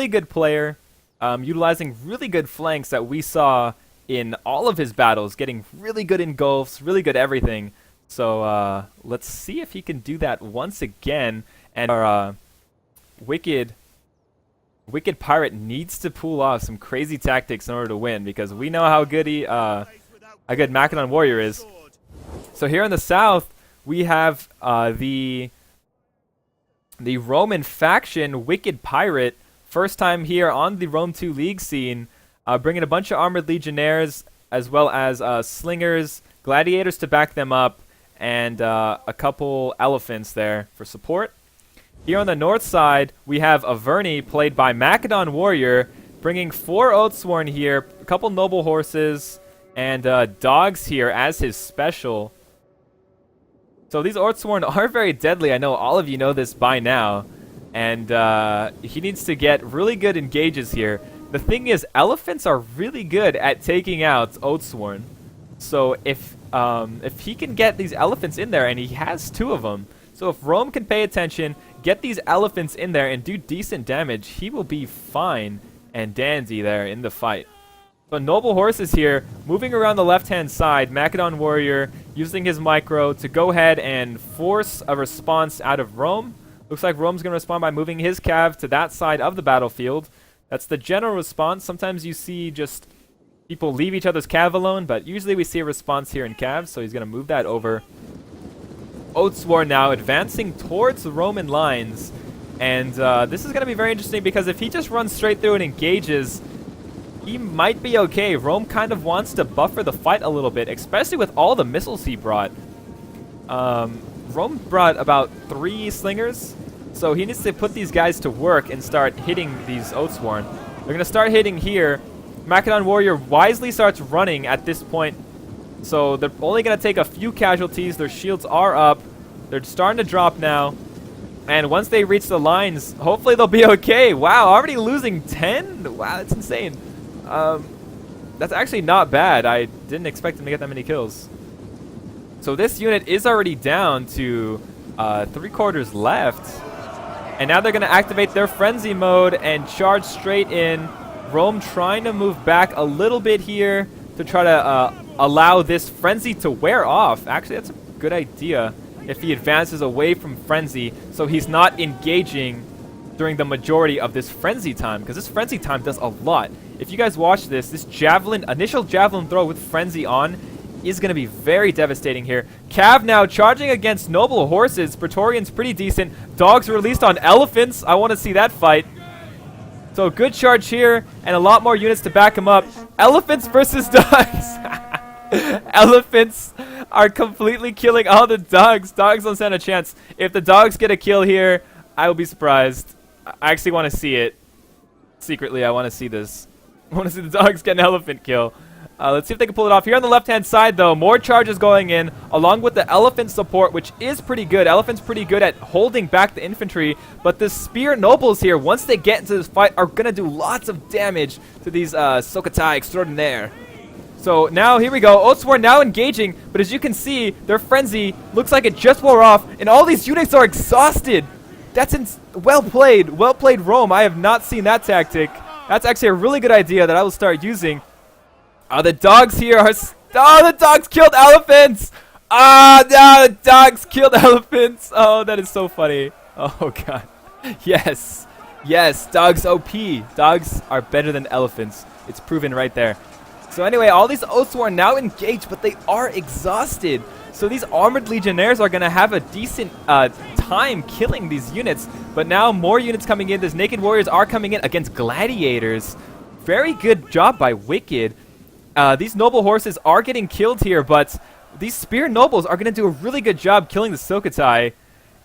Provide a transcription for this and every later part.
really good player, utilizing really good flanks that we saw in all of his battles, getting really good engulfs, really good everything. So let's see if he can do that once again. And our Wicked Pirate needs to pull off some crazy tactics in order to win, because we know how good how good Makedon Warrior is. So here in the south, we have the Roman faction, Wicked Pirate, first time here on the Rome 2 League scene, bringing a bunch of armored legionnaires as well as slingers, gladiators to back them up, and a couple elephants there for support. Here on the north side, we have Averni, played by Makedon Warrior, bringing 4 Oathsworn here, a couple noble horses, and dogs here as his special. So these Oathsworn are very deadly. I know all of you know this by now. And he needs to get really good engages here. The thing is, elephants are really good at taking out Oathsworn. So if he can get these elephants in there, and he has 2 of them, so if Rome can pay attention, get these elephants in there, and do decent damage, he will be fine and dandy there in the fight. So noble horses here, moving around the left-hand side, Makedon Warrior using his micro to go ahead and force a response out of Rome. Looks like Rome's going to respond by moving his cav to that side of the battlefield. That's the general response. Sometimes you see just people leave each other's cav alone, but usually we see a response here in cav, so he's going to move that over. Oathsworn now advancing towards the Roman lines, and this is going to be very interesting, because if he just runs straight through and engages, he might be okay. Rome kind of wants to buffer the fight a little bit, especially with all the missiles he brought. Rome brought about 3 slingers, so he needs to put these guys to work and start hitting these Oathsworn. They're going to start hitting here. Makedon Warrior wisely starts running at this point, so they're only going to take a few casualties. Their shields are up. They're starting to drop now. And once they reach the lines, hopefully they'll be okay. Wow, already losing 10? Wow, that's insane. That's actually not bad. I didn't expect him to get that many kills. So this unit is already down to 3/4 left. And now they're going to activate their frenzy mode and charge straight in. Rome trying to move back a little bit here to try to allow this frenzy to wear off. Actually, that's a good idea if he advances away from frenzy, so he's not engaging during the majority of this frenzy time, because this frenzy time does a lot. If you guys watch this initial javelin throw with frenzy on is going to be very devastating here. Cav now charging against noble horses. Praetorian's pretty decent. Dogs released on elephants. I want to see that fight. So good charge here, and a lot more units to back him up. Elephants versus dogs. Elephants are completely killing all the dogs. Dogs don't stand a chance. If the dogs get a kill here, I will be surprised. I actually want to see it. Secretly, I want to see this. I want to see the dogs get an elephant kill. Let's see if they can pull it off. Here on the left-hand side, though, more charges going in, along with the elephant support, which is pretty good. Elephant's pretty good at holding back the infantry, but the spear nobles here, once they get into this fight, are going to do lots of damage to these Sokotai extraordinaire. So now, here we go. Oathsworn now engaging, but as you can see, their frenzy looks like it just wore off, and all these units are exhausted. That's well played. Well played, Rome. I have not seen that tactic. That's actually a really good idea that I will start using. The dogs here are... the dogs killed elephants! No, the dogs killed elephants! Oh, that is so funny. Oh, God. Yes. Yes, dogs OP. Dogs are better than elephants. It's proven right there. So anyway, all these Oathsworn now engaged, but they are exhausted. So these armored legionnaires are going to have a decent time killing these units. But now more units coming in. These naked warriors are coming in against gladiators. Very good job by Wicked. These noble horses are getting killed here, but these spear nobles are going to do a really good job killing the Sokotai.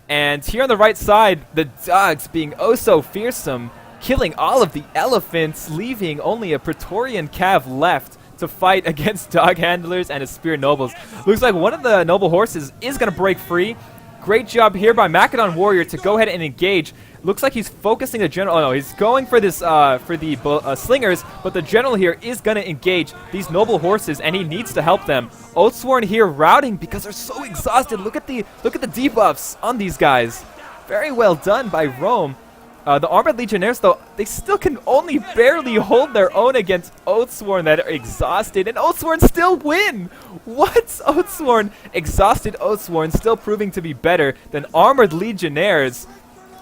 And here on the right side, the dogs being oh so fearsome, killing all of the elephants, leaving only a Praetorian cav left to fight against dog handlers and his spear nobles. Looks like one of the noble horses is going to break free. Great job here by Makedon Warrior to go ahead and engage. Looks like he's focusing the general. Oh no, he's going for this for the slingers, but the general here is going to engage these noble horses, and he needs to help them. Oathsworn here routing because they're so exhausted. Look at the debuffs on these guys. Very well done by Rome. The Armored Legionnaires, though, they still can only barely hold their own against Oathsworn that are exhausted, and Oathsworn still win! What? Oathsworn, exhausted Oathsworn, still proving to be better than Armored Legionnaires.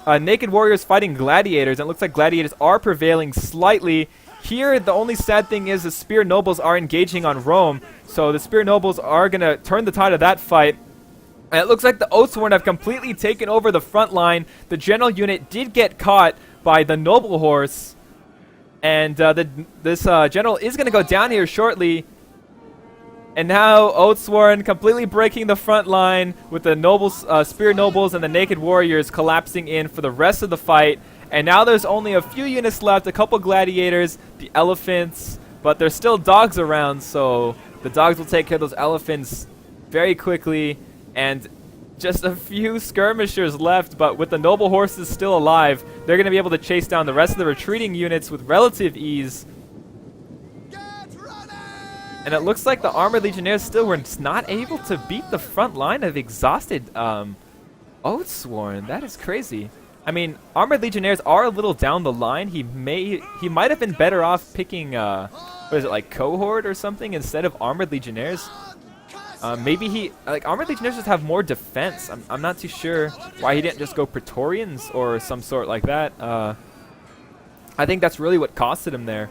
Naked Warriors fighting Gladiators, and it looks like Gladiators are prevailing slightly. Here, the only sad thing is the Spear Nobles are engaging on Rome, so the Spear Nobles are going to turn the tide of that fight. And it looks like the Oathsworn have completely taken over the front line. The general unit did get caught by the Noble Horse. And this general is going to go down here shortly. And now Oathsworn completely breaking the front line with the nobles, Spear Nobles and the Naked Warriors collapsing in for the rest of the fight. And now there's only a few units left, a couple Gladiators, the Elephants. But there's still dogs around, so the dogs will take care of those Elephants very quickly. And just a few skirmishers left, but with the Noble Horses still alive, they're going to be able to chase down the rest of the retreating units with relative ease. And it looks like the Armored Legionnaires still were not able to beat the front line of exhausted Oathsworn. That is crazy. I mean, Armored Legionnaires are a little down the line. He might have been better off picking, what is it, like Cohort or something instead of Armored Legionnaires. Maybe Armored Legionnaires just have more defense. I'm not too sure why he didn't just go Praetorians or some sort like that. I think that's really what costed him there.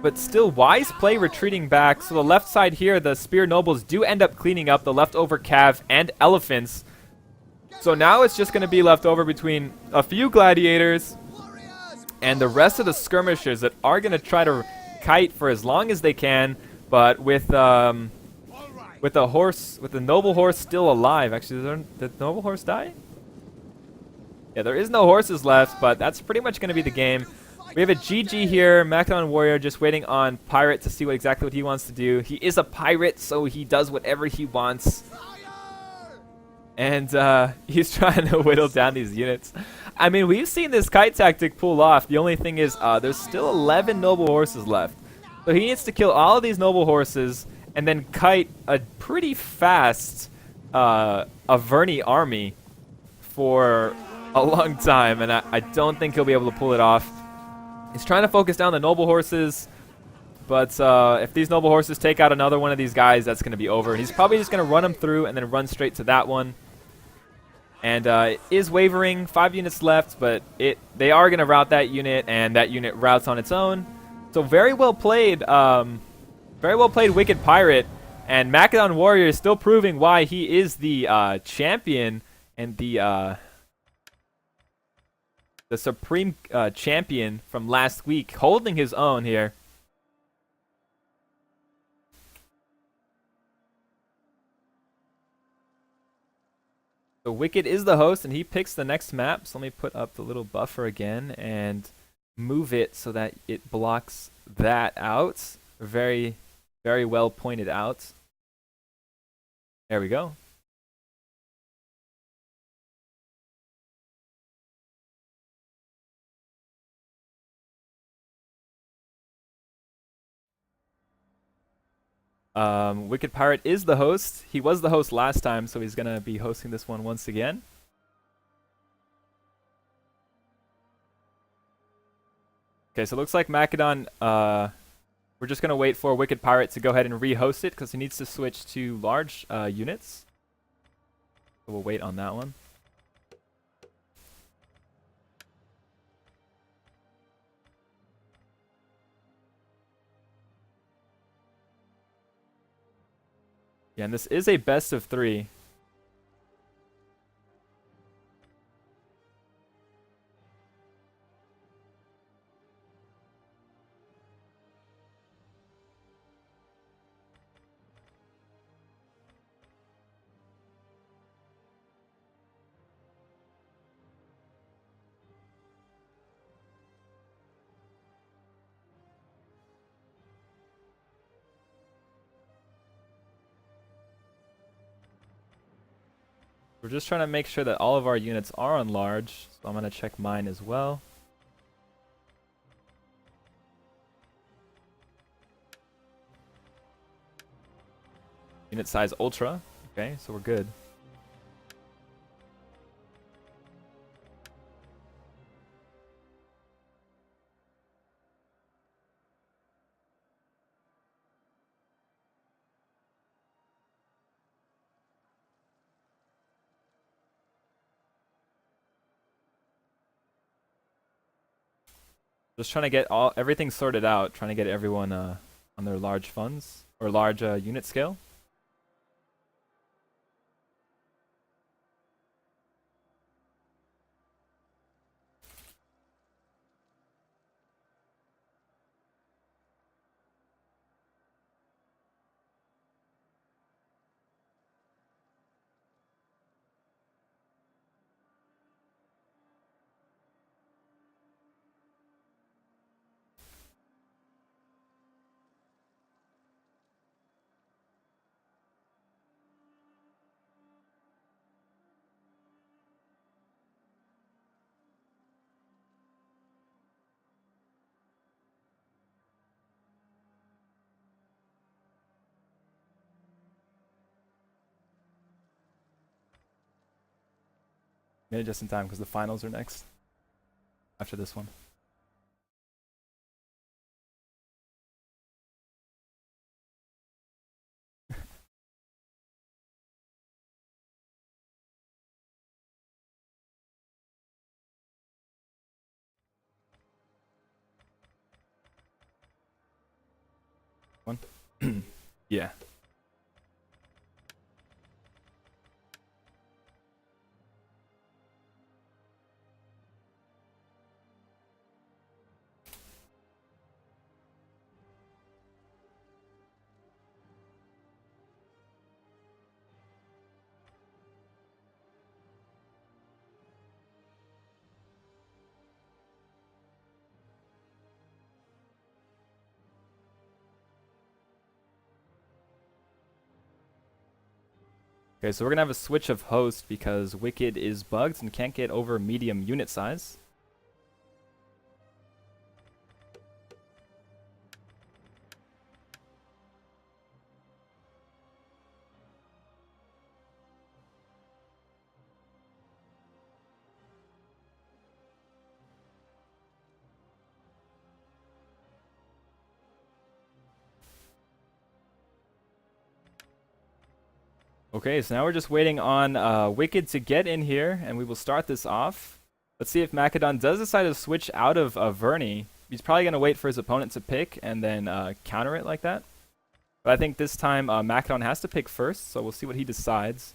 But still, wise play retreating back. So the left side here, the Spear Nobles do end up cleaning up the leftover Cav and Elephants. So now it's just going to be left over between a few Gladiators and the rest of the skirmishers that are going to try to kite for as long as they can. But with the Noble Horse still alive. Actually, did the Noble Horse die? Yeah, there is no horses left, but that's pretty much going to be the game. We have a GG here. Makedon Warrior just waiting on Pirate to see exactly what he wants to do. He is a pirate, so he does whatever he wants. And he's trying to whittle down these units. I mean, we've seen this kite tactic pull off. The only thing is there's still 11 Noble Horses left. So he needs to kill all of these Noble Horses and then kite a pretty fast Averni army for a long time. And I don't think he'll be able to pull it off. He's trying to focus down the Noble Horses. But if these Noble Horses take out another one of these guys, that's going to be over. He's probably just going to run them through and then run straight to that one. And it is wavering. 5 units left, but they are going to rout that unit, and that unit routes on its own. So very well played. Very well played, Wicked Pirate. And Makedon Warrior is still proving why he is the champion and the supreme champion from last week, holding his own here. So Wicked is the host, and he picks the next map. So let me put up the little buffer again and move it so that it blocks that out. Very, very well pointed out. There we go. Wicked Pirate is the host. He was the host last time, so he's going to be hosting this one once again. Okay, so it looks like Makedon, we're just going to wait for Wicked Pirate to go ahead and re-host it because he needs to switch to large units. So we'll wait on that one. Yeah, and this is a best of 3. We're just trying to make sure that all of our units are on large, so I'm going to check mine as well. Unit size ultra. Okay, so we're good. Just trying to get everything sorted out, trying to get everyone on their large funds or large unit scale. Made it just in time because the finals are next after this one. One. Yeah. Okay, so we're gonna have a switch of host because Wicked is bugged and can't get over medium unit size. Okay, so now we're just waiting on Wicked to get in here, and we will start this off. Let's see if Makedon does decide to switch out of Vernie. He's probably going to wait for his opponent to pick and then counter it like that. But I think this time Makedon has to pick first, so we'll see what he decides.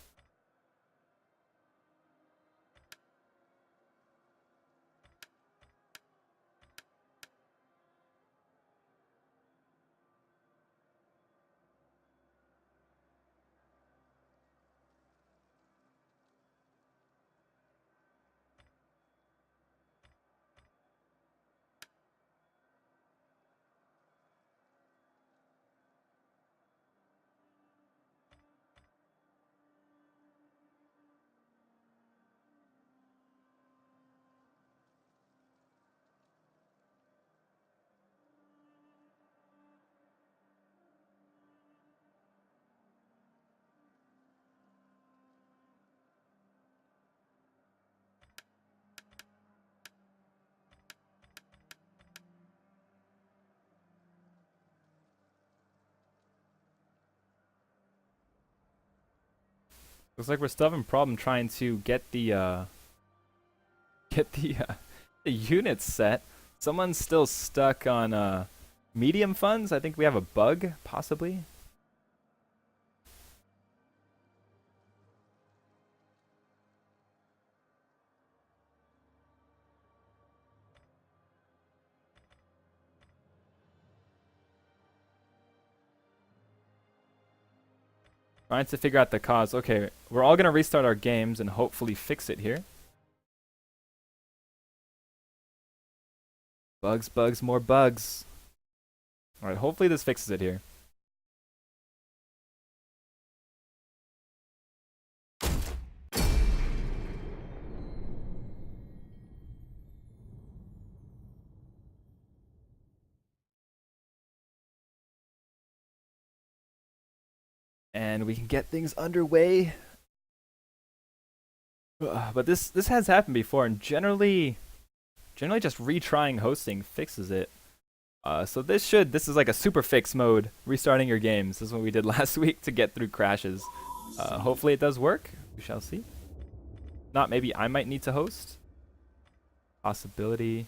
Looks like we're still having a problem trying to get the the units set. Someone's still stuck on medium funds. I think we have a bug, possibly. Trying to figure out the cause. Okay, we're all going to restart our games and hopefully fix it here. Bugs, bugs, more bugs. Alright, hopefully this fixes it here. And we can get things underway. But this has happened before, and generally just retrying hosting fixes it. So this is like a super fix mode, restarting your games. This is what we did last week to get through crashes. Hopefully it does work. We shall see. Not, maybe I might need to host. Possibility.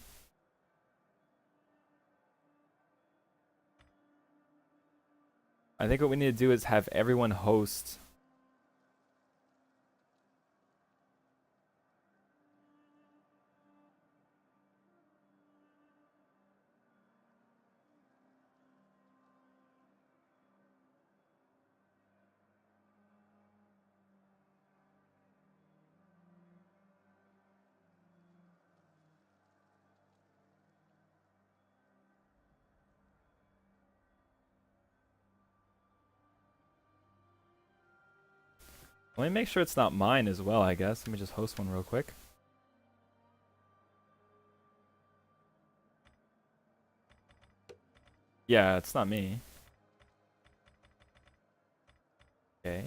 I think what we need to do is have everyone host. Let me make sure it's not mine as well, I guess. Let me just host one real quick. Yeah, it's not me. Okay.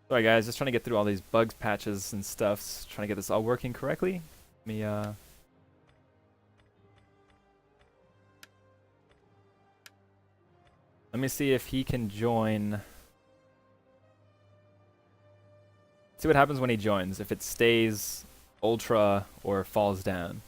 Sorry guys, just trying to get through all these bugs, patches, and stuff. Trying to get this all working correctly. Let me see if he can join. See what happens when he joins. If it stays ultra or falls down.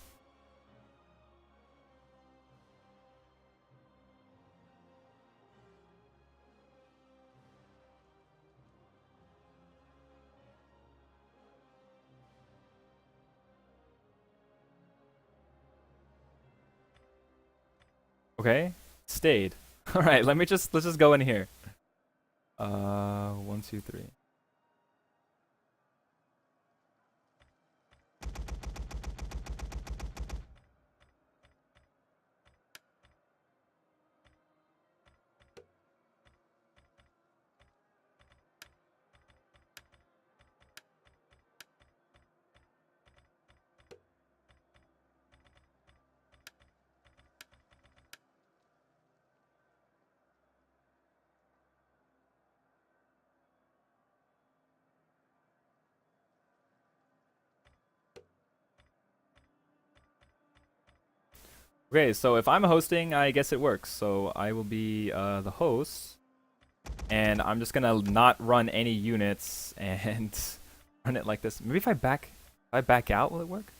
Okay, stayed. All right, let's just go in here. 1, 2, 3. Okay, so if I'm hosting, I guess it works. So I will be the host, and I'm just gonna not run any units and run it like this. Maybe if I back out, will it work?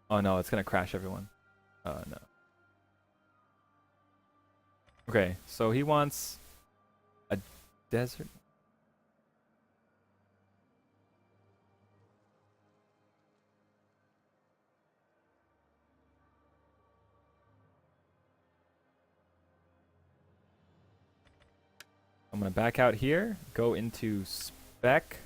Oh no, it's gonna crash everyone. Oh no. Okay, so he wants a desert. I'm gonna back out here, go into spec.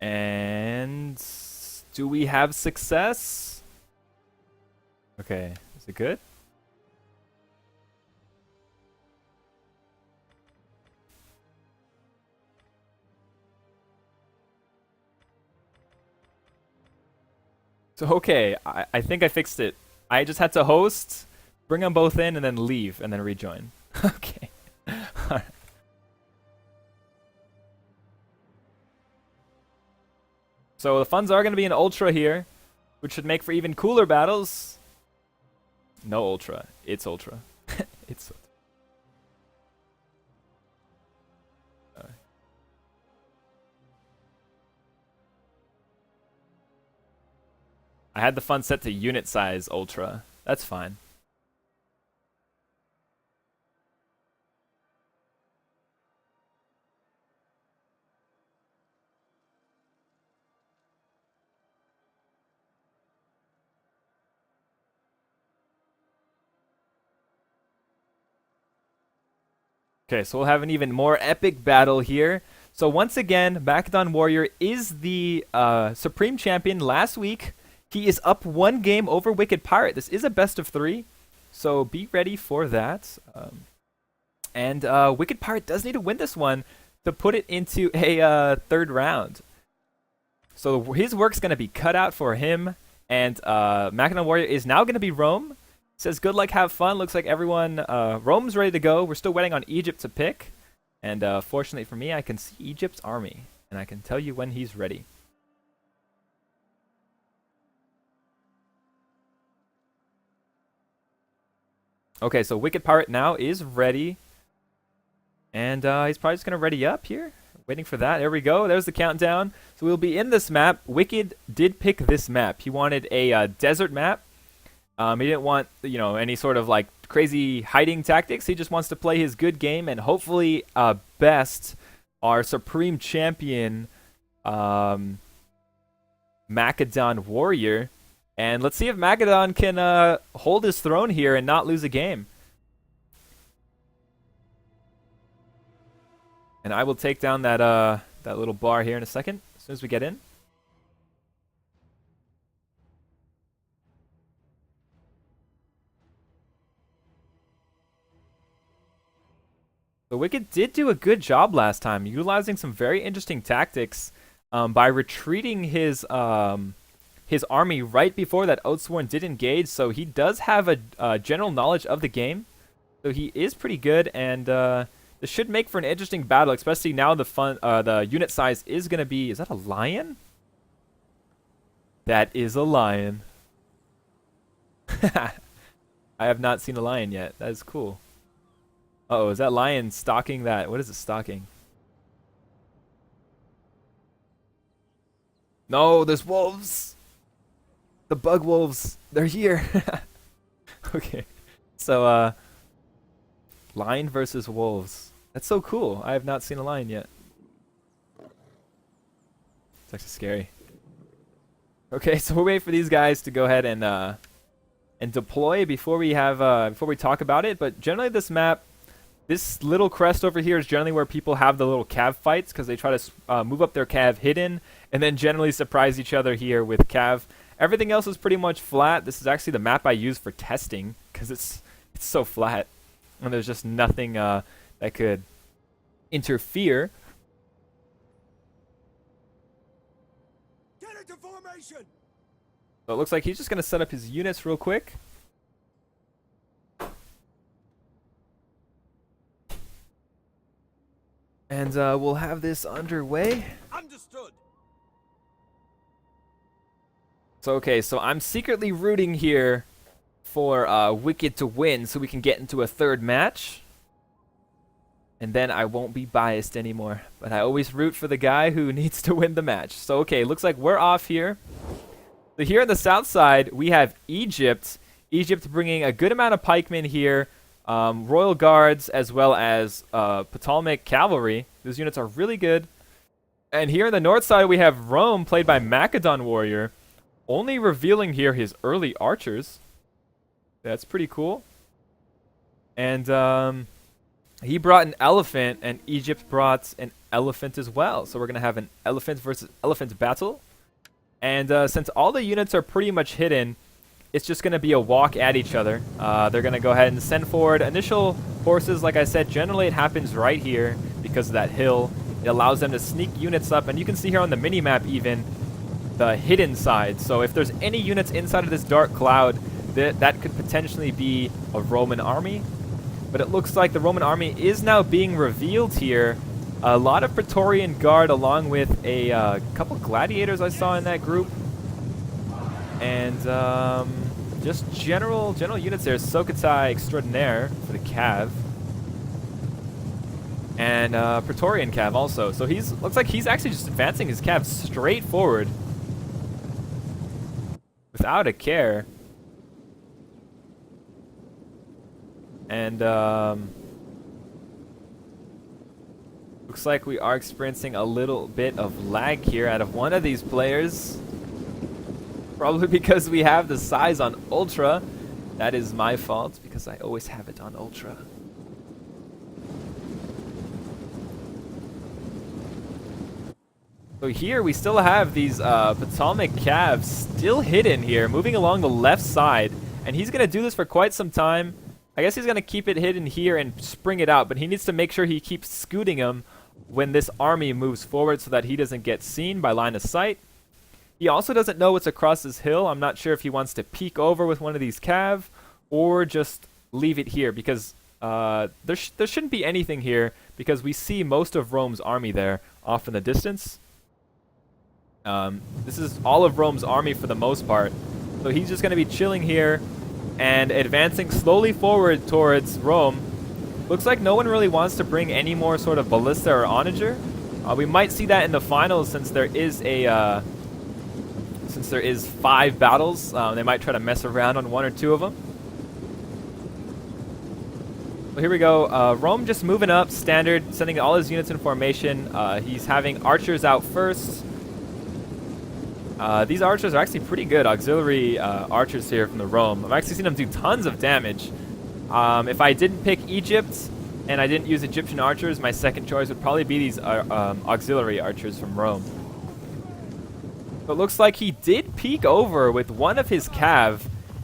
And do we have success? Okay, is it good? So okay, I think I fixed it. I just had to host, bring them both in, and then leave, and then rejoin. Okay. Alright. So the funds are going to be in Ultra here, which should make for even cooler battles. No Ultra. It's Ultra. It's Ultra. I had the fund set to unit size Ultra. That's fine. Okay, so we'll have an even more epic battle here. So once again, Makedon Warrior is the Supreme Champion. Last week, he is up 1 game over WickedPirate. This is a best of 3, so be ready for that. And WickedPirate does need to win this one to put it into a 3rd round. So his work's going to be cut out for him, and Makedon Warrior is now going to be Rome. Says good luck, have fun. Looks like everyone, Rome's ready to go. We're still waiting on Egypt to pick. And fortunately for me, I can see Egypt's army, and I can tell you when he's ready. Okay, so WickedPirate now is ready. And he's probably just going to ready up here. Waiting for that. There we go. There's the countdown. So we'll be in this map. Wicked did pick this map. He wanted a desert map. He didn't want, any sort of like crazy hiding tactics. He just wants to play his good game and hopefully best our Supreme Champion Makedon Warrior. And let's see if Makedon can hold his throne here and not lose a game. And I will take down that that little bar here in a second, as soon as we get in. The Wicked did do a good job last time, utilizing some very interesting tactics by retreating his army right before that Oathsworn did engage. So he does have a general knowledge of the game. So he is pretty good, and this should make for an interesting battle, especially now the unit size is going to be... Is that a lion? That is a lion. I have not seen a lion yet. That is cool. Uh-oh, is that lion stalking that? What is it stalking? No, there's wolves! The bug wolves! They're here! Okay. So, lion versus wolves. That's so cool. I have not seen a lion yet. It's actually scary. Okay, so we'll wait for these guys to go ahead and deploy before we talk about it. But generally, this map, this little crest over here is generally where people have the little cav fights, because they try to move up their cav hidden and then generally surprise each other here with cav. Everything else is pretty much flat. This is actually the map I use for testing, because it's so flat and there's just nothing that could interfere. Get into formation. So it looks like he's just going to set up his units real quick. And we'll have this underway. Understood. So, okay, so I'm secretly rooting here for Wicked to win so we can get into a 3rd match. And then I won't be biased anymore. But I always root for the guy who needs to win the match. So, okay, looks like we're off here. So here on the south side, we have Egypt. Egypt bringing a good amount of pikemen here. Royal Guards, as well as Ptolemaic Cavalry. Those units are really good. And here on the north side, we have Rome, played by Makedon Warrior. Only revealing here his early archers. That's pretty cool. And he brought an elephant, and Egypt brought an elephant as well. So we're going to have an elephant versus elephant battle. And since all the units are pretty much hidden, it's just going to be a walk at each other. They're going to go ahead and send forward initial forces. Like I said, generally it happens right here because of that hill. It allows them to sneak units up. And you can see here on the mini-map even the hidden side. So if there's any units inside of this dark cloud, that could potentially be a Roman army. But it looks like the Roman army is now being revealed here. A lot of Praetorian Guard along with a couple gladiators I saw in that group. And just general units there. Sokhatai Extraordinaire for the Cav. And Praetorian Cav also. So looks like he's actually just advancing his Cav straight forward. Without a care. And looks like we are experiencing a little bit of lag here out of one of these players. Probably because we have the size on Ultra. That is my fault, because I always have it on Ultra. So here we still have these Potomac Cavs still hidden here, moving along the left side. And he's going to do this for quite some time. I guess he's going to keep it hidden here and spring it out, but he needs to make sure he keeps scooting him when this army moves forward so that he doesn't get seen by line of sight. He also doesn't know what's across this hill. I'm not sure if he wants to peek over with one of these cav or just leave it here, because there shouldn't be anything here because we see most of Rome's army there off in the distance. This is all of Rome's army for the most part. So he's just going to be chilling here and advancing slowly forward towards Rome. Looks like no one really wants to bring any more sort of ballista or onager. We might see that in the finals since there is 5 battles. They might try to mess around on 1 or 2 of them. So here we go. Rome just moving up, standard, sending all his units in formation. He's having archers out first. These archers are actually pretty good auxiliary archers here from the Rome. I've actually seen them do tons of damage. If I didn't pick Egypt and I didn't use Egyptian archers, my second choice would probably be these auxiliary archers from Rome. But it looks like he did peek over with one of his cav,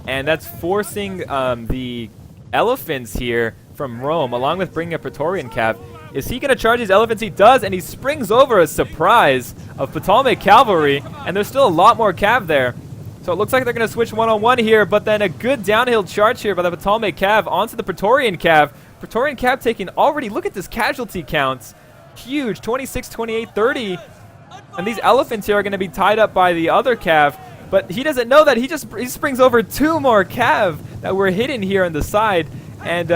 and that's forcing the elephants here from Rome, along with bringing a Praetorian cav. Is he going to charge these elephants? He does, and he springs over a surprise of Ptolemaic cavalry, and there's still a lot more cav there. So it looks like they're going to switch one-on-one here, but then a good downhill charge here by the Ptolemaic cav onto the Praetorian cav. Praetorian cav taking already, look at this casualty counts. Huge, 26, 28, 30. And these elephants here are going to be tied up by the other cav, but he doesn't know that. He springs over 2 more cav that were hidden here on the side. And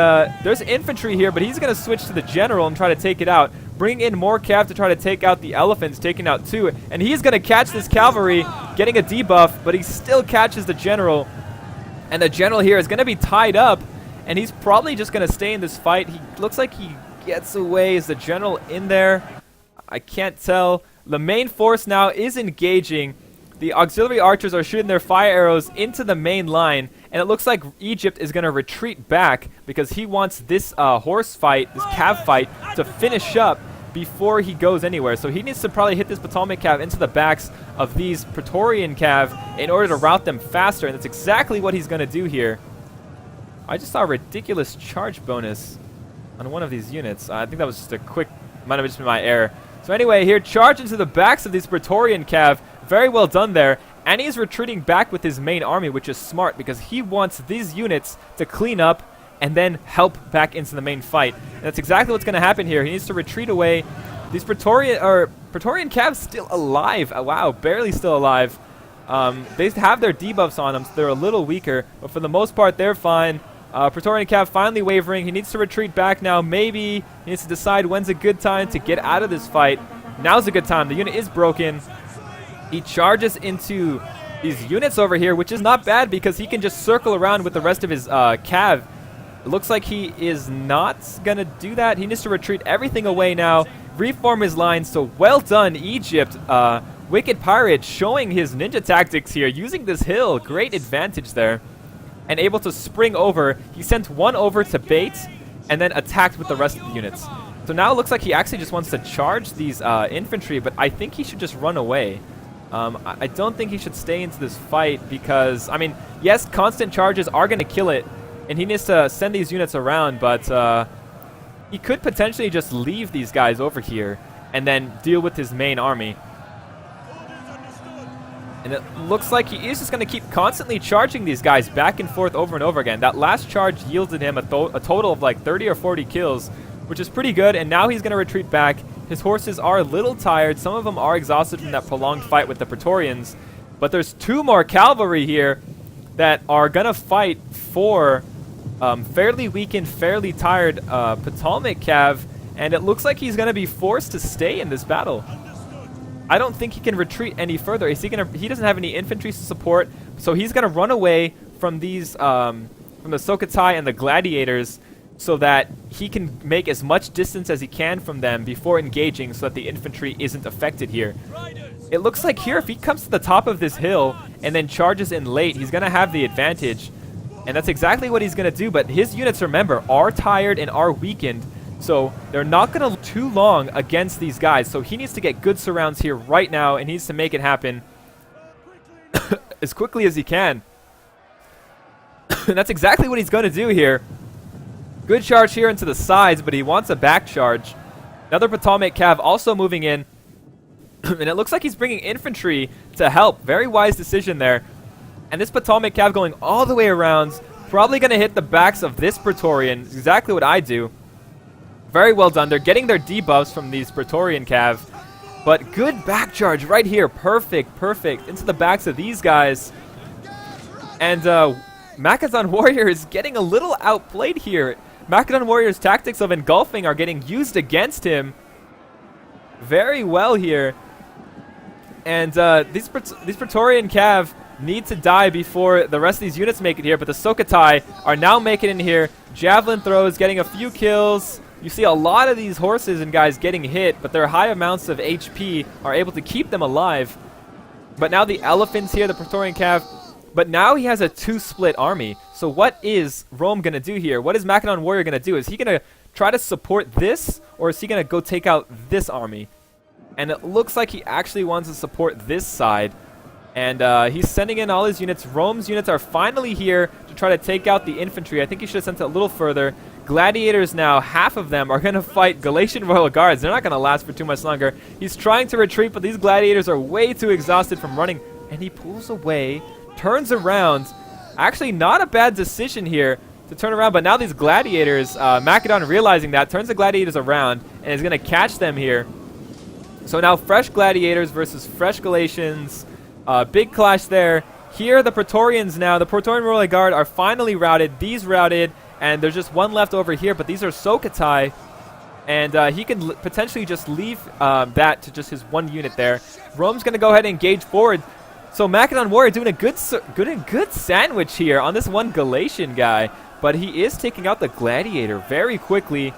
there's infantry here, but he's going to switch to the general and try to take it out. Bring in more cav to try to take out the elephants, taking out 2. And he's going to catch this cavalry, getting a debuff, but he still catches the general. And the general here is going to be tied up, and he's probably just going to stay in this fight. He looks like he gets away. Is the general in there? I can't tell. The main force now is engaging. The auxiliary archers are shooting their fire arrows into the main line, and it looks like Egypt is going to retreat back because he wants this horse fight, this cav fight, to finish up before he goes anywhere. So he needs to probably hit this Ptolemaic cav into the backs of these Praetorian cav in order to rout them faster, and that's exactly what he's going to do here. I just saw a ridiculous charge bonus on one of these units. I think that was just a quick, might have just been my error. So anyway, here, charge into the backs of these Praetorian cav. Very well done there. And he's retreating back with his main army, which is smart because he wants these units to clean up and then help back into the main fight. And that's exactly what's going to happen here. He needs to retreat away. These Praetorian cav still alive. Wow, barely still alive. They have their debuffs on them, so they're a little weaker. But for the most part, they're fine. Praetorian cav finally wavering. He needs to retreat back now. Maybe he needs to decide when's a good time to get out of this fight. Now's a good time. The unit is broken. He charges into these units over here, which is not bad because he can just circle around with the rest of his cav. It looks like he is not going to do that. He needs to retreat everything away now, reform his lines. So well done, Egypt. Wicked Pirate showing his ninja tactics here, using this hill. Great advantage there. And able to spring over. He sent one over to bait and then attacked with the rest of the units. So now it looks like he actually just wants to charge these infantry, but I think he should just run away. I don't think he should stay into this fight because, I mean, yes, constant charges are going to kill it, and he needs to send these units around, but he could potentially just leave these guys over here and then deal with his main army. And it looks like he is just going to keep constantly charging these guys back and forth over and over again. That last charge yielded him a total of like 30 or 40 kills, which is pretty good, and now he's going to retreat back. His horses are a little tired. Some of them are exhausted from that prolonged fight with the Praetorians. But there's 2 more cavalry here that are going to fight for fairly weakened, fairly tired Ptolemaic cav. And it looks like he's going to be forced to stay in this battle. I don't think he can retreat any further. Is he gonna? He doesn't have any infantry to support. So he's going to run away from these, from the Sukhothai and the gladiators, so that he can make as much distance as he can from them before engaging so that the infantry isn't affected here. It looks like here, if he comes to the top of this hill and then charges in late, he's going to have the advantage. And that's exactly what he's going to do, but his units, remember, are tired and are weakened. So they're not going to too long against these guys. So he needs to get good surrounds here right now, and he needs to make it happen as quickly as he can. And that's exactly what he's going to do here. Good charge here into the sides, but he wants a back charge. Another Potomac Cav also moving in. And it looks like he's bringing infantry to help. Very wise decision there. And this Potomac Cav going all the way around. Probably going to hit the backs of this Praetorian. Exactly what I do. Very well done. They're getting their debuffs from these Praetorian Cav. But good back charge right here. Perfect, perfect. Into the backs of these guys. And Makedon Warrior is getting a little outplayed here. Makedon Warrior's tactics of engulfing are getting used against him very well here. And these Praetorian Cav need to die before the rest of these units make it here. But the Sukhothai are now making it in here. Javelin throws, getting a few kills. You see a lot of these horses and guys getting hit, but their high amounts of HP are able to keep them alive. But now the elephants here, the Praetorian Cav. But now he has a 2-split army. So what is Rome going to do here? What is Makedon Warrior going to do? Is he going to try to support this, or is he going to go take out this army? And it looks like he actually wants to support this side. And he's sending in all his units. Rome's units are finally here to try to take out the infantry. I think he should have sent it a little further. Gladiators now, half of them are going to fight Galatian Royal Guards. They're not going to last for too much longer. He's trying to retreat, but these gladiators are way too exhausted from running. And he pulls away, turns around. Actually, not a bad decision here to turn around. But now these gladiators, Makedon realizing that, turns the gladiators around and is going to catch them here. So now fresh gladiators versus fresh Galatians. Big clash there. Here, the Praetorians now, the Praetorian Royal Guard are finally routed. These routed. And there's just one left over here, but these are Sukhothai. And he can potentially just leave that to just his one unit there. Rome's going to go ahead and engage forward. So Makedon Warrior doing a good sandwich here on this one Galatian guy. But he is taking out the Gladiator very quickly.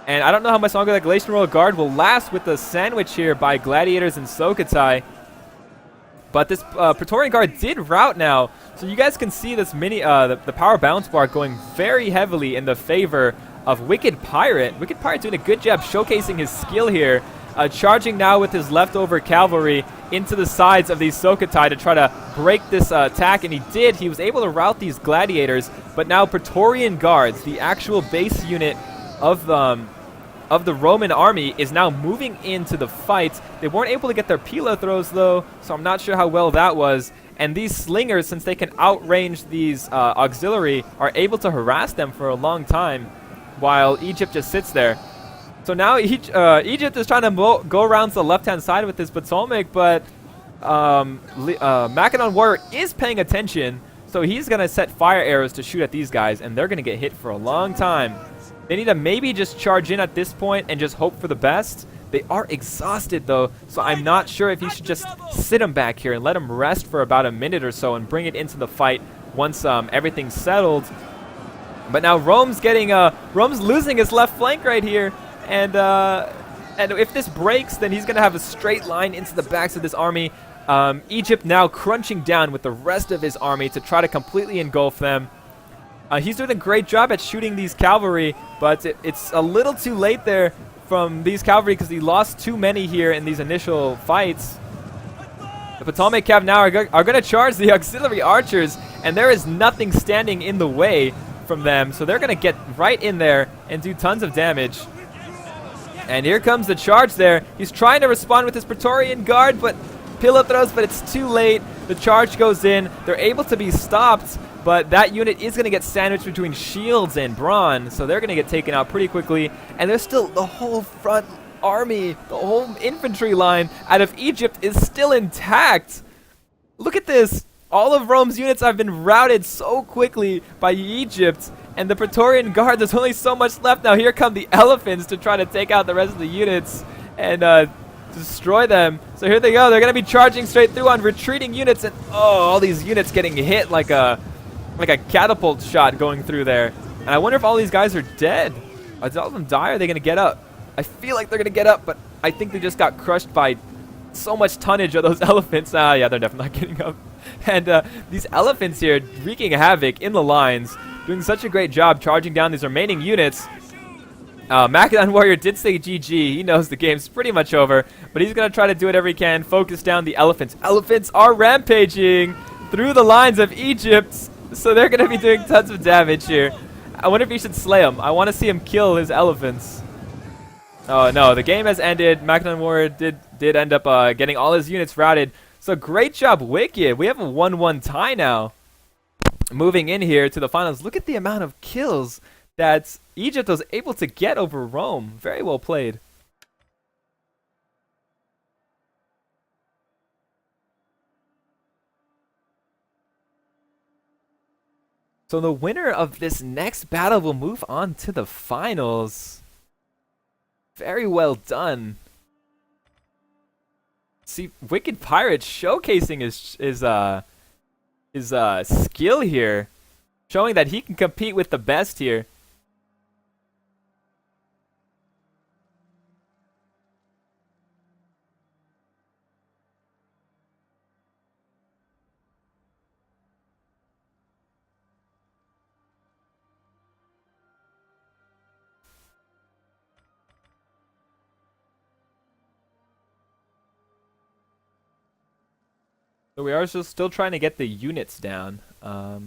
And I don't know how much longer that Galatian Royal Guard will last with the sandwich here by Gladiators and Sukhothai. But this Praetorian Guard did rout now. So you guys can see this the power balance bar going very heavily in the favor of Wicked Pirate. Wicked Pirate doing a good job showcasing his skill here. Charging now with his leftover cavalry into the sides of these Sukhothai to try to break this attack. And he did. He was able to rout these gladiators. But now Praetorian Guards, the actual base unit of the Roman army, is now moving into the fight. They weren't able to get their Pila throws though, so I'm not sure how well that was. And these slingers, since they can outrange these auxiliary, are able to harass them for a long time while Egypt just sits there. So now Egypt is trying to go around to the left-hand side with this Potomac, but Makedon Warrior is paying attention, so he's going to set fire arrows to shoot at these guys, and they're going to get hit for a long time. They need to maybe just charge in at this point and just hope for the best. They are exhausted, though, so I'm not sure if he should just sit them back here and let them rest for about a minute or so and bring it into the fight once everything's settled. But now Rome's losing his left flank right here, and if this breaks, then he's going to have a straight line into the backs of this army. Egypt now crunching down with the rest of his army to try to completely engulf them. He's doing a great job at shooting these cavalry, but it's a little too late there from these cavalry because he lost too many here in these initial fights. The Potomac Cav now are going to charge the auxiliary archers, and there is nothing standing in the way from them, so they're going to get right in there and do tons of damage. And here comes the charge there. He's trying to respond with his Praetorian Guard, but Pila throws, but it's too late. The charge goes in. They're able to be stopped, but that unit is going to get sandwiched between shields and brawn, so they're going to get taken out pretty quickly. And there's still the whole front army, the whole infantry line out of Egypt is still intact. Look at this. All of Rome's units have been routed so quickly by Egypt, and the Praetorian Guard, there's only so much left now. Here come the elephants to try to take out the rest of the units and destroy them. So here they go. They're going to be charging straight through on retreating units, and all these units getting hit like a catapult shot going through there. And I wonder if all these guys are dead. Did all of them die, or are they going to get up? I feel like they're going to get up, but I think they just got crushed by so much tonnage of those elephants. Yeah, they're definitely not getting up. And these elephants here wreaking havoc in the lines, doing such a great job charging down these remaining units. Makedon Warrior did say GG. He knows the game's pretty much over, but he's going to try to do whatever he can. Focus down the elephants. Elephants are rampaging through the lines of Egypt, so they're going to be doing tons of damage here. I wonder if he should slay him. I want to see him kill his elephants. Oh, no. The game has ended. Makedon Warrior did end up getting all his units routed. So great job, Wicked. We have a 1-1 tie now. Moving in here to the finals. Look at the amount of kills that Egypt was able to get over Rome. Very well played. So the winner of this next battle will move on to the finals. Very well done. See, WickedPirate showcasing his skill here, showing that he can compete with the best here. So we are still trying to get the units down. So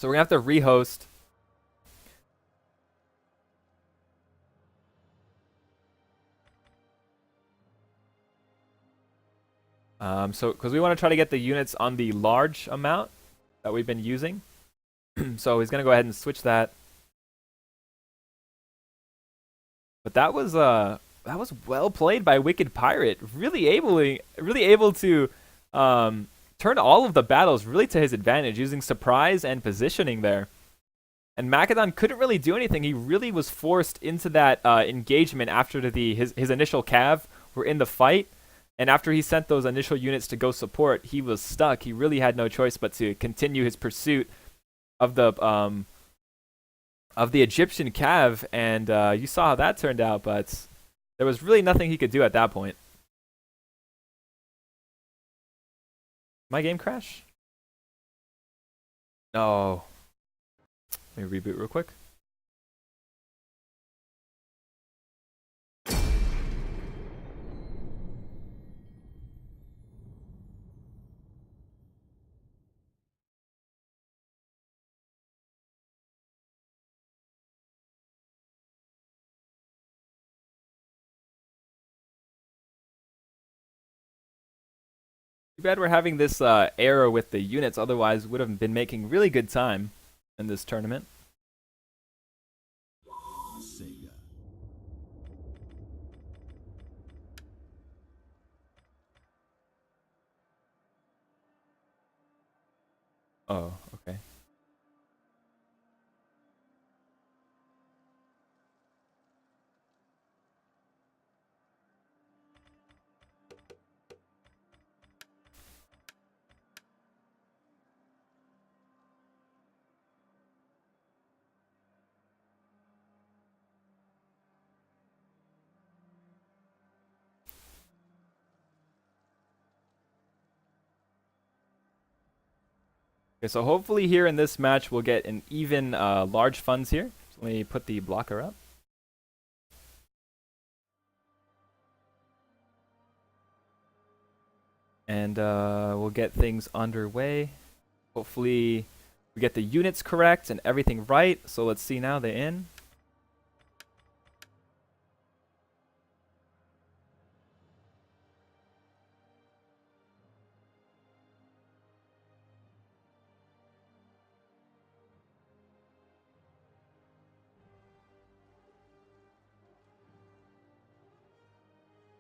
we're gonna have to rehost. So because we want to try to get the units on the large amount that we've been using. So he's gonna go ahead and switch that. But that was well played by WickedPirate. Really able to turn all of the battles really to his advantage, using surprise and positioning there. And Makedon couldn't really do anything. He really was forced into that engagement after his initial cav were in the fight. And after he sent those initial units to go support, he was stuck. He really had no choice but to continue his pursuit of the Egyptian cav. And you saw how that turned out, but there was really nothing he could do at that point. My game crash? No. Let me reboot real quick. Too bad we're having this error with the units, otherwise would have been making really good time in this tournament. Oh, okay. Okay, so hopefully here in this match we'll get an even large funds here. So let me put the blocker up. And we'll get things underway. Hopefully we get the units correct and everything right. So let's see now, they're in.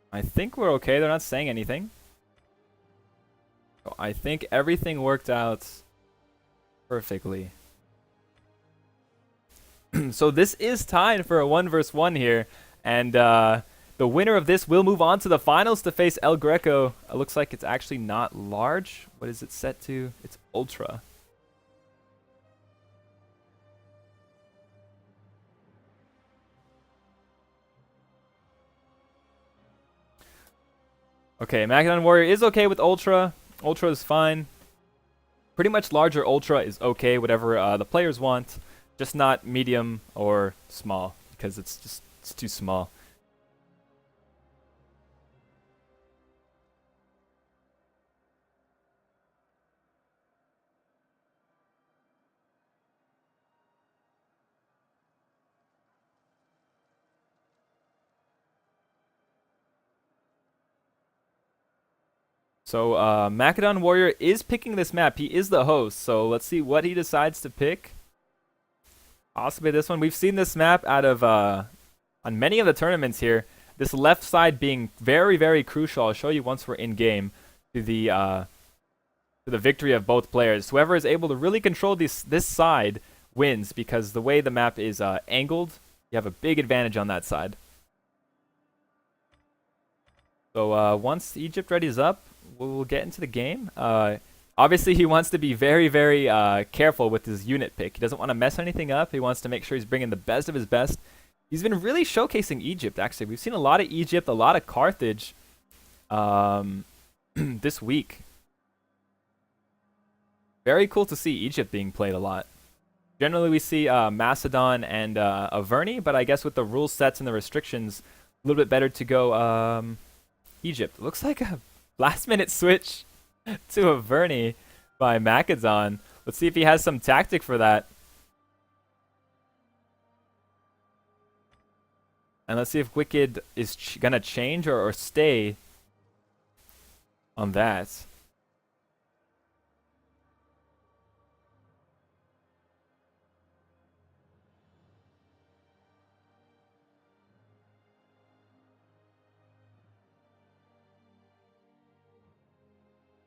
I think we're okay. They're not saying anything. So I think everything worked out perfectly. So this is tied for a 1 vs 1 here. And the winner of this will move on to the finals to face El Greco. It looks like it's actually not large. What is it set to? It's ultra. Okay, Makedon Warrior is okay with Ultra. Ultra is fine. Pretty much larger Ultra is okay, whatever the players want. Just not medium or small, because it's too small. So Makedon Warrior is picking this map. He is the host, so let's see what he decides to pick. Possibly this one. We've seen this map out of on many of the tournaments here. This left side being very, very crucial. I'll show you once we're in game to the victory of both players. Whoever is able to really control this side wins, because the way the map is angled, you have a big advantage on that side. So once Egypt readies up, we'll get into the game. Obviously, he wants to be very, very careful with his unit pick. He doesn't want to mess anything up. He wants to make sure he's bringing the best of his best. He's been really showcasing Egypt, actually. We've seen a lot of Egypt, a lot of Carthage this week. Very cool to see Egypt being played a lot. Generally, we see Macedon and Averni, but I guess with the rule sets and the restrictions, a little bit better to go Egypt. Looks like a last-minute switch to Averni by Makedon. Let's see if he has some tactic for that. And let's see if Wicked is gonna change or stay on that.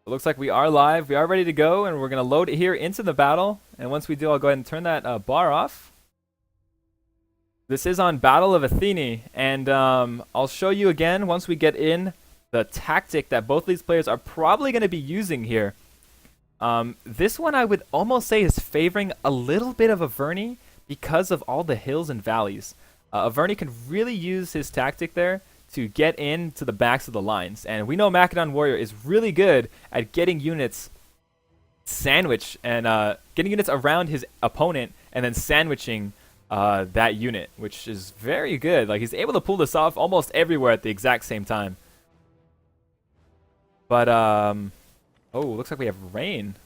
It looks like we are live. We are ready to go, and we're going to load it here into the battle. And once we do, I'll go ahead and turn that bar off. This is on Battle of Athene, and I'll show you again once we get in the tactic that both of these players are probably going to be using here. This one I would almost say is favoring a little bit of Averni because of all the hills and valleys. Averni can really use his tactic there to get into the backs of the lines. And we know Makedon Warrior is really good at getting units sandwiched and getting units around his opponent and then sandwiching that unit, which is very good. Like, he's able to pull this off almost everywhere at the exact same time. But, oh, looks like we have rain.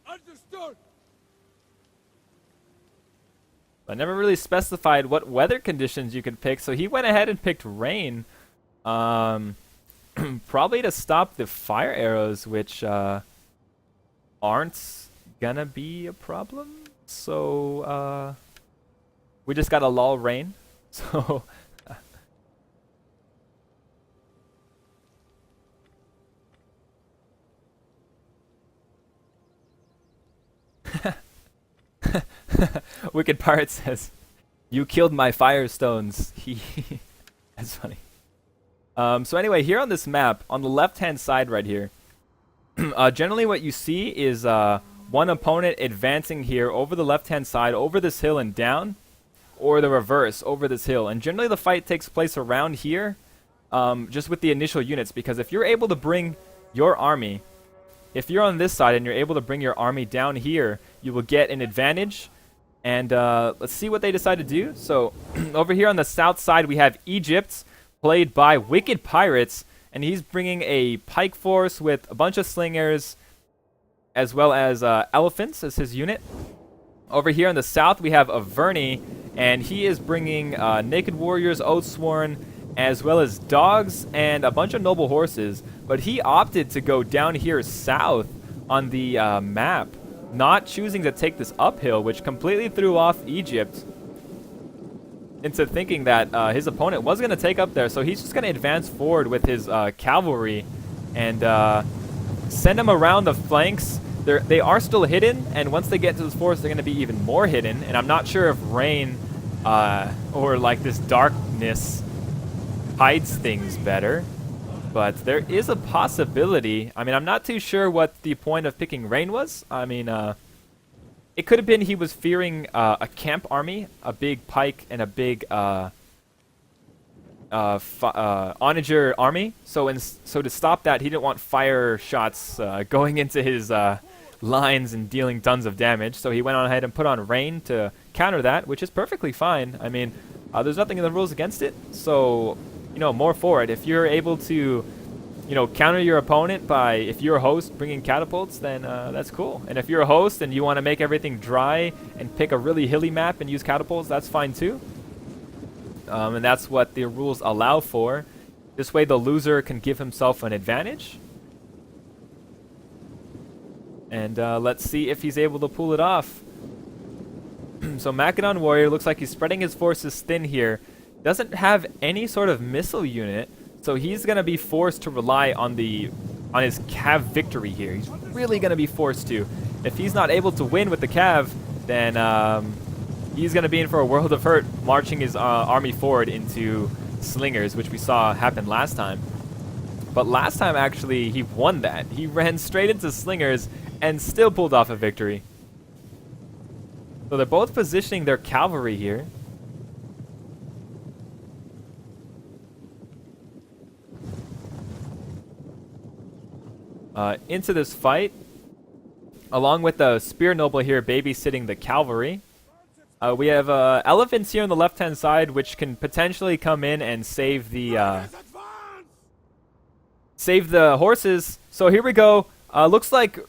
Understood. I never really specified what weather conditions you could pick, so he went ahead and picked rain. Probably to stop the fire arrows, which aren't gonna be a problem. So we just got a lull rain. So WickedPirate says, "You killed my firestones." That's funny. So anyway, here on this map, on the left-hand side right here, generally what you see is one opponent advancing here over the left-hand side, over this hill and down, or the reverse, over this hill. And generally the fight takes place around here, just with the initial units, because if you're able to bring your army, if you're on this side and you're able to bring your army down here, you will get an advantage. And let's see what they decide to do. So over here on the south side, we have Egypt, played by WickedPirates, and he's bringing a pike force with a bunch of slingers, as well as elephants as his unit. Over here in the south, we have Averni, and he is bringing naked warriors, Oathsworn, as well as dogs and a bunch of noble horses. But he opted to go down here south on the map, not choosing to take this uphill, which completely threw off Egypt into thinking that his opponent was going to take up there. So he's just going to advance forward with his cavalry and send them around the flanks. They are still hidden, and once they get into this forest, they're going to be even more hidden. And I'm not sure if rain or like this darkness hides things better, but there is a possibility. I mean, I'm not too sure what the point of picking rain was. I mean, it could have been he was fearing a camp army, a big pike, and a big onager army. So to stop that, he didn't want fire shots going into his lines and dealing tons of damage. So he went on ahead and put on rain to counter that, which is perfectly fine. I mean, there's nothing in the rules against it. So, you know, more for it. If you're able to, you know, counter your opponent by, if you're a host, bringing catapults, then that's cool. And if you're a host and you want to make everything dry and pick a really hilly map and use catapults, that's fine too. And that's what the rules allow for. This way the loser can give himself an advantage. And let's see if he's able to pull it off. So Makedon Warrior looks like he's spreading his forces thin here. Doesn't have any sort of missile unit, so he's going to be forced to rely on his cav victory here. He's really going to be forced to. If he's not able to win with the cav, then he's going to be in for a world of hurt marching his army forward into slingers, which we saw happen last time. But last time, actually, he won that. He ran straight into slingers and still pulled off a victory. So they're both positioning their cavalry here. Into this fight, along with the spear noble here babysitting the cavalry. We have elephants here on the left-hand side, which can potentially come in and save the horses. So here we go. Looks like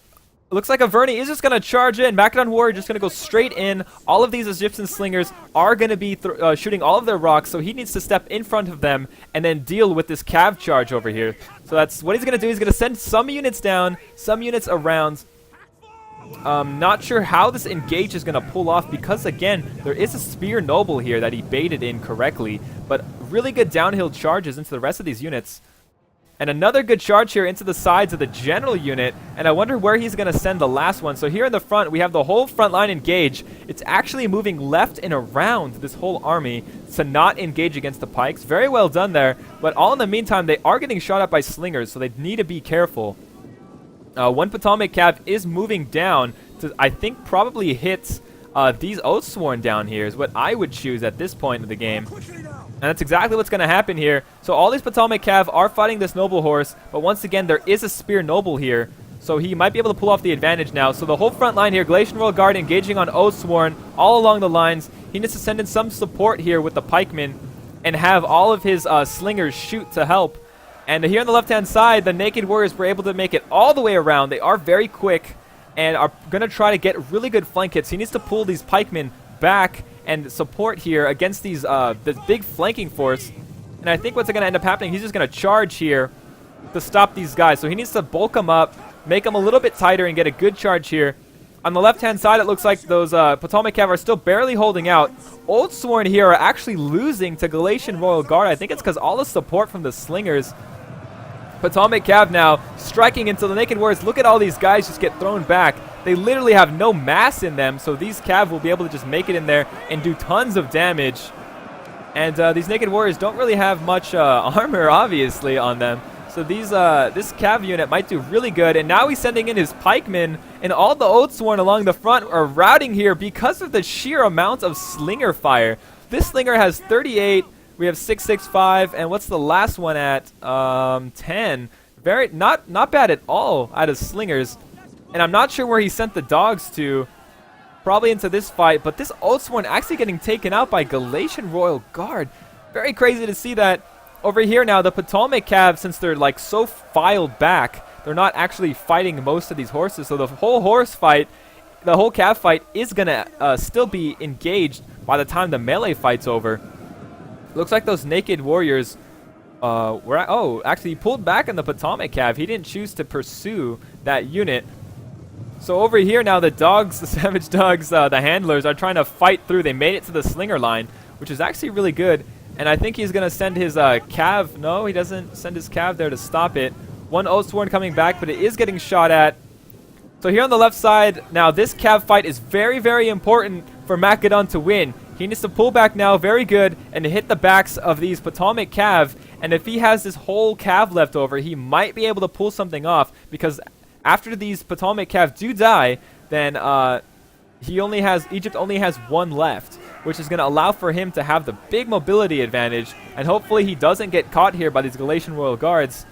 Averni is just going to charge in. Makedon Warrior just going to go straight in. All of these Egyptian slingers are going to be shooting all of their rocks, so he needs to step in front of them and then deal with this cav charge over here. So that's what he's going to do. He's going to send some units down, some units around. Not sure how this engage is going to pull off because, again, there is a spear noble here that he baited in correctly, but really good downhill charges into the rest of these units. And another good charge here into the sides of the general unit, and I wonder where he's going to send the last one. So here in the front, we have the whole front line engage. It's actually moving left and around this whole army to not engage against the pikes. Very well done there, but all in the meantime, they are getting shot at by slingers, so they need to be careful. One Potomac Cav is moving down to, I think, probably hit these Oathsworn down here is what I would choose at this point of the game. And that's exactly what's going to happen here. So all these Potomac Cav are fighting this noble horse, but once again, there is a spear noble here, so he might be able to pull off the advantage now. So the whole front line here, Galatian Royal Guard engaging on Oathsworn all along the lines. He needs to send in some support here with the pikemen and have all of his slingers shoot to help. And here on the left-hand side, the Naked Warriors were able to make it all the way around. They are very quick and are going to try to get really good flank hits. He needs to pull these pikemen back and support here against these this big flanking force. And I think what's going to end up happening, he's just going to charge here to stop these guys. So he needs to bulk them up, make them a little bit tighter, and get a good charge here. On the left-hand side, it looks like those Potomac Cav are still barely holding out. Oathsworn here are actually losing to Galatian Royal Guard. I think it's because all the support from the slingers. Potomac Cav now striking into the Naked Warriors. Look at all these guys just get thrown back. They literally have no mass in them, so these Cav will be able to just make it in there and do tons of damage. And these Naked Warriors don't really have much armor, obviously, on them. So these this Cav unit might do really good. And now he's sending in his pikemen, and all the Oathsworn along the front are routing here because of the sheer amount of slinger fire. This slinger has 38. We have 665, and what's the last one at? 10. Very not bad at all out of slingers. And I'm not sure where he sent the dogs to. Probably into this fight, but this Oathsworn actually getting taken out by Galatian Royal Guard. Very crazy to see that. Over here now, the Potomac Cav, since they're like so filed back, they're not actually fighting most of these horses. So the whole horse fight, the whole Cav fight is gonna still be engaged by the time the melee fight's over. Looks like those Naked Warriors actually he pulled back on the Potomac Cav. He didn't choose to pursue that unit. So over here now, the dogs, the Savage Dogs, the handlers are trying to fight through. They made it to the slinger line, which is actually really good. And I think he's going to send his Cav. No, he doesn't send his Cav there to stop it. One Oathsworn coming back, but it is getting shot at. So here on the left side, now this cav fight is very, very important for Makedon to win. He needs to pull back now, very good, and hit the backs of these Potomac cav. And if he has this whole cav left over, he might be able to pull something off, because after these Potomac cav do die, then Egypt only has one left, which is going to allow for him to have the big mobility advantage, and hopefully he doesn't get caught here by these Galatian Royal Guards.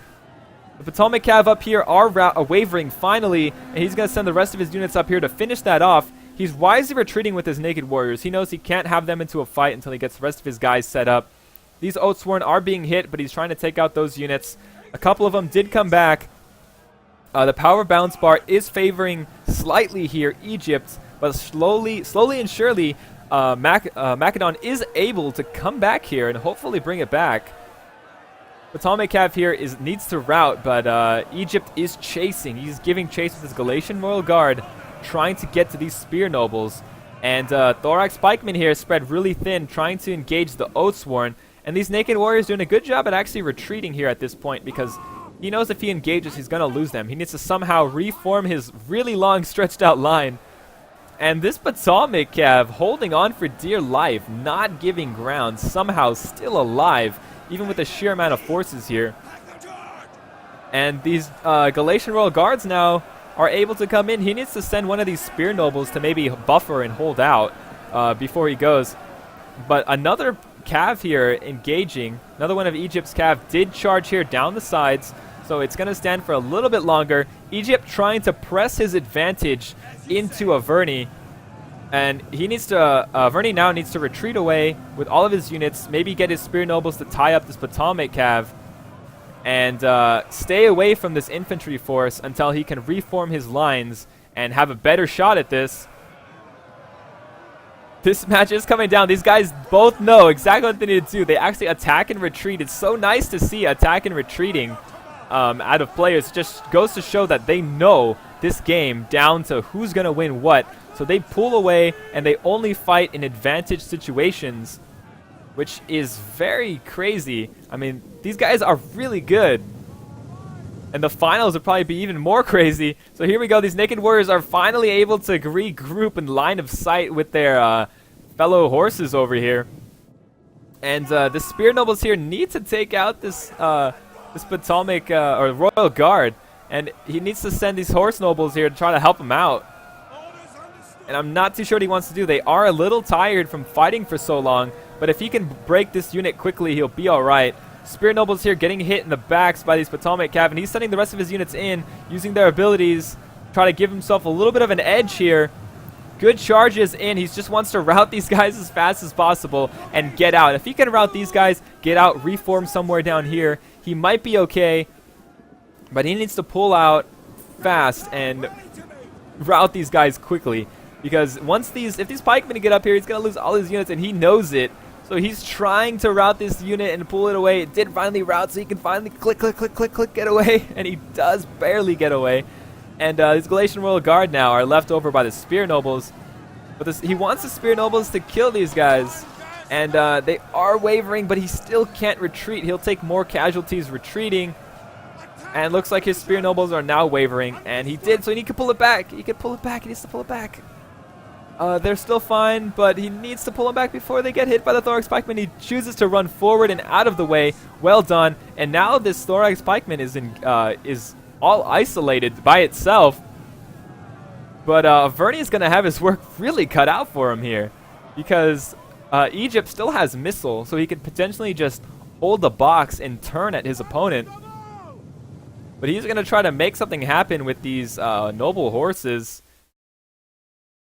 The Potomac cav up here are wavering finally, and he's going to send the rest of his units up here to finish that off. He's wisely retreating with his naked warriors. He knows he can't have them into a fight until he gets the rest of his guys set up. These Oathsworn are being hit, but he's trying to take out those units. A couple of them did come back. The power balance bar is favoring slightly here Egypt, but slowly and surely Makedon is able to come back here and hopefully bring it back. Potomac cav here needs to rout, but Egypt is chasing. He's giving chase with his Galatian Royal Guard, trying to get to these spear nobles. And Thorax Pikemen here spread really thin, trying to engage the Oathsworn. And these naked warriors doing a good job at actually retreating here at this point, because he knows if he engages, he's going to lose them. He needs to somehow reform his really long stretched out line. And this Potomac cav holding on for dear life, not giving ground, somehow still alive, even with the sheer amount of forces here. And these Galatian Royal Guards now are able to come in. He needs to send one of these spear nobles to maybe buffer and hold out before he goes. But another cav here engaging. Another one of Egypt's cav did charge here down the sides, so it's going to stand for a little bit longer. Egypt trying to press his advantage into Averni, and he needs to Averni now needs to retreat away with all of his units, maybe get his spear nobles to tie up this Potomac cav, and stay away from this infantry force until he can reform his lines and have a better shot at this. This match is coming down. These guys both know exactly what they need to do. They actually attack and retreat. It's so nice to see attack and retreating out of players. It just goes to show that they know this game down to who's going to win what. So they pull away and they only fight in advantage situations, which is very crazy. I mean, these guys are really good. And the finals will probably be even more crazy. So here we go. These naked warriors are finally able to regroup in line of sight with their fellow horses over here. And the spear nobles here need to take out this Potomac or Royal Guard. And he needs to send these horse nobles here to try to help him out. And I'm not too sure what he wants to do. They are a little tired from fighting for so long. But if he can break this unit quickly, he'll be alright. Spear nobles here getting hit in the backs by these Potomac cav, and he's sending the rest of his units in, using their abilities, try to give himself a little bit of an edge here. Good charges in. He just wants to rout these guys as fast as possible and get out. If he can rout these guys, get out, reform somewhere down here, he might be okay. But he needs to pull out fast and rout these guys quickly, because if these pikemen get up here, he's going to lose all his units, and he knows it. So he's trying to rout this unit and pull it away. It did finally rout, so he can finally click, get away. And he does barely get away. And his Galatian Royal Guard now are left over by the Spear Nobles. But he wants the Spear Nobles to kill these guys. And they are wavering, but he still can't retreat. He'll take more casualties retreating. And it looks like his Spear Nobles are now wavering. And he did, so he can pull it back. He can pull it back. He needs to pull it back. They're still fine, but he needs to pull them back before they get hit by the Thorax Pikeman. He chooses to run forward and out of the way. Well done. And now this Thorax Pikeman is all isolated by itself. But Averni is going to have his work really cut out for him here, because Egypt still has missile, so he could potentially just hold the box and turn at his opponent. But he's going to try to make something happen with these noble horses.